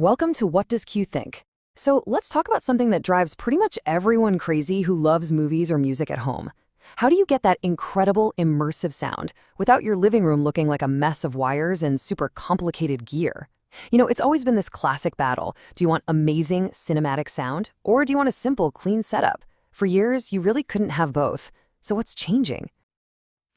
Welcome to What Does Q Think? So let's talk about something that drives pretty much everyone crazy who loves movies or music at home. How do you get that incredible immersive sound without your living room looking like a mess of wires and super complicated gear? It's always been this classic battle. Do you want amazing cinematic sound, or do you want a simple, clean setup? For years, you really couldn't have both. So what's changing?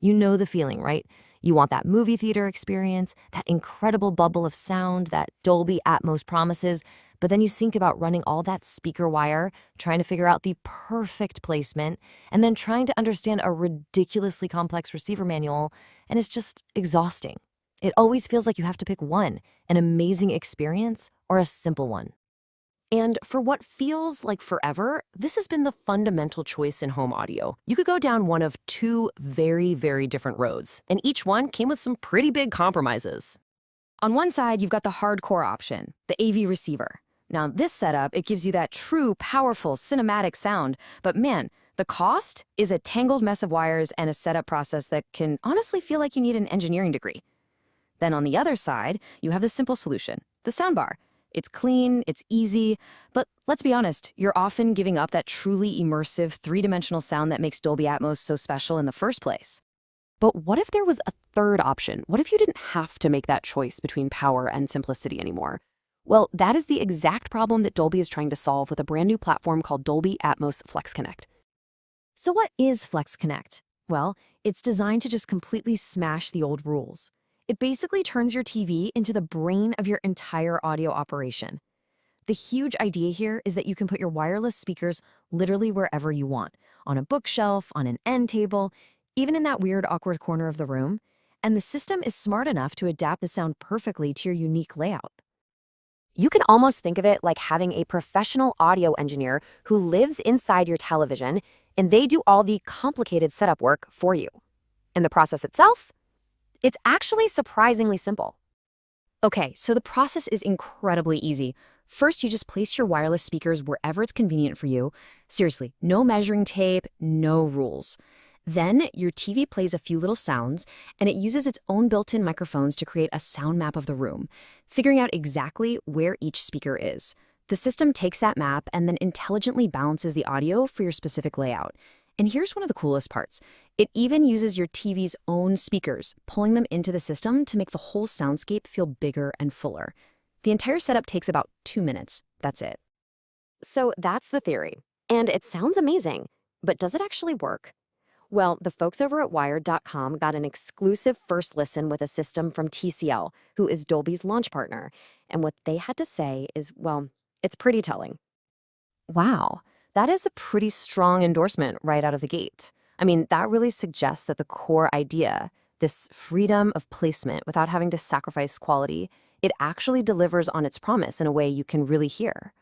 You know the feeling, right? You want that movie theater experience, that incredible bubble of sound that Dolby Atmos promises, but then you think about running all that speaker wire, trying to figure out the perfect placement, and then trying to understand a ridiculously complex receiver manual, and it's just exhausting. It always feels like you have to pick one, an amazing experience or a simple one. And for what feels like forever, this has been the fundamental choice in home audio. You could go down one of two very, very different roads, and each one came with some pretty big compromises. On one side, you've got the hardcore option, the AV receiver. Now, this setup, it gives you that true, powerful, cinematic sound, but man, the cost is a tangled mess of wires and a setup process that can honestly feel like you need an engineering degree. Then on the other side, you have the simple solution, the soundbar. It's clean, it's easy, but let's be honest, you're often giving up that truly immersive, three-dimensional sound that makes Dolby Atmos so special in the first place. But what if there was a third option? What if you didn't have to make that choice between power and simplicity anymore? Well, that is the exact problem that Dolby is trying to solve with a brand new platform called Dolby Atmos FlexConnect. So what is FlexConnect? Well, it's designed to just completely smash the old rules. It basically turns your TV into the brain of your entire audio operation. The huge idea here is that you can put your wireless speakers literally wherever you want, on a bookshelf, on an end table, even in that weird, awkward corner of the room, and the system is smart enough to adapt the sound perfectly to your unique layout. You can almost think of it like having a professional audio engineer who lives inside your television, and they do all the complicated setup work for you. And the process itself? It's actually surprisingly simple. Okay, so the process is incredibly easy. First, you just place your wireless speakers wherever it's convenient for you. Seriously, no measuring tape, no rules. Then your TV plays a few little sounds, and it uses its own built-in microphones to create a sound map of the room, figuring out exactly where each speaker is. The system takes that map and then intelligently balances the audio for your specific layout. And here's one of the coolest parts. It even uses your TV's own speakers, pulling them into the system to make the whole soundscape feel bigger and fuller. The entire setup takes about 2 minutes. That's it. So that's the theory. And it sounds amazing. But does it actually work? Well, the folks over at Wired.com got an exclusive first listen with a system from TCL, who is Dolby's launch partner. And what they had to say is, well, it's pretty telling. Wow. That is a pretty strong endorsement right out of the gate. I mean, that really suggests that the core idea, this freedom of placement without having to sacrifice quality, it actually delivers on its promise in a way you can really hear.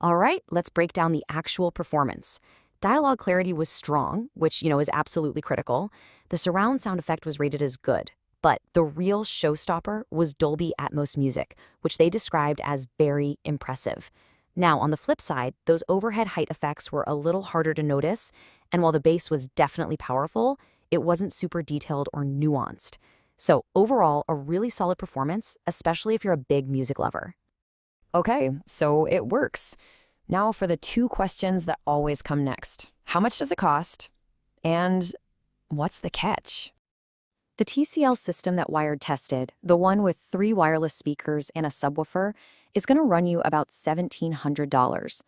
All right, let's break down the actual performance. Dialogue clarity was strong, which, is absolutely critical. The surround sound effect was rated as good. But the real showstopper was Dolby Atmos music, which they described as very impressive. Now, on the flip side, those overhead height effects were a little harder to notice, and while the bass was definitely powerful, it wasn't super detailed or nuanced. So overall, a really solid performance, especially if you're a big music lover. Okay, so it works. Now for the two questions that always come next. How much does it cost? And what's the catch? The TCL system that Wired tested, the one with 3 wireless speakers and a subwoofer, is going to run you about $1,700.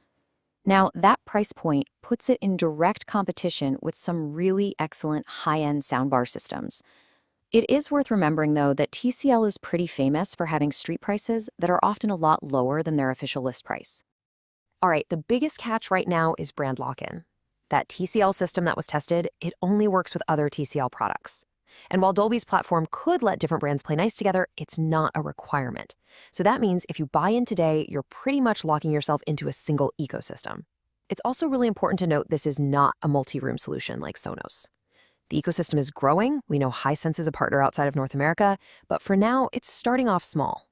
Now, that price point puts it in direct competition with some really excellent high-end soundbar systems. It is worth remembering, though, that TCL is pretty famous for having street prices that are often a lot lower than their official list price. All right, the biggest catch right now is brand lock-in. That TCL system that was tested, it only works with other TCL products. And while Dolby's platform could let different brands play nice together, it's not a requirement. So that means if you buy in today, you're pretty much locking yourself into a single ecosystem. It's also really important to note this is not a multi-room solution like Sonos. The ecosystem is growing. We know Hisense is a partner outside of North America, but for now, it's starting off small.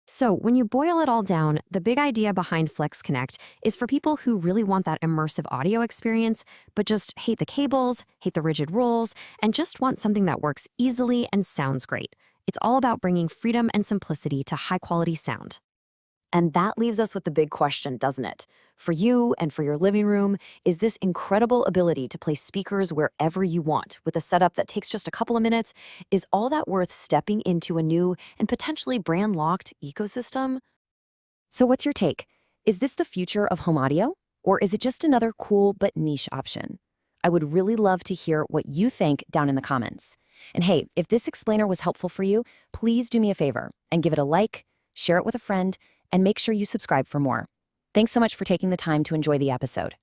So when you boil it all down, the big idea behind FlexConnect is for people who really want that immersive audio experience, but just hate the cables, hate the rigid rules, and just want something that works easily and sounds great. It's all about bringing freedom and simplicity to high-quality sound. And that leaves us with the big question, doesn't it? For you and for your living room, is this incredible ability to place speakers wherever you want with a setup that takes just a couple of minutes, is all that worth stepping into a new and potentially brand-locked ecosystem? So what's your take? Is this the future of home audio? Or is it just another cool but niche option? I would really love to hear what you think down in the comments. And hey, if this explainer was helpful for you, please do me a favor and give it a like, share it with a friend, and make sure you subscribe for more. Thanks so much for taking the time to enjoy the episode.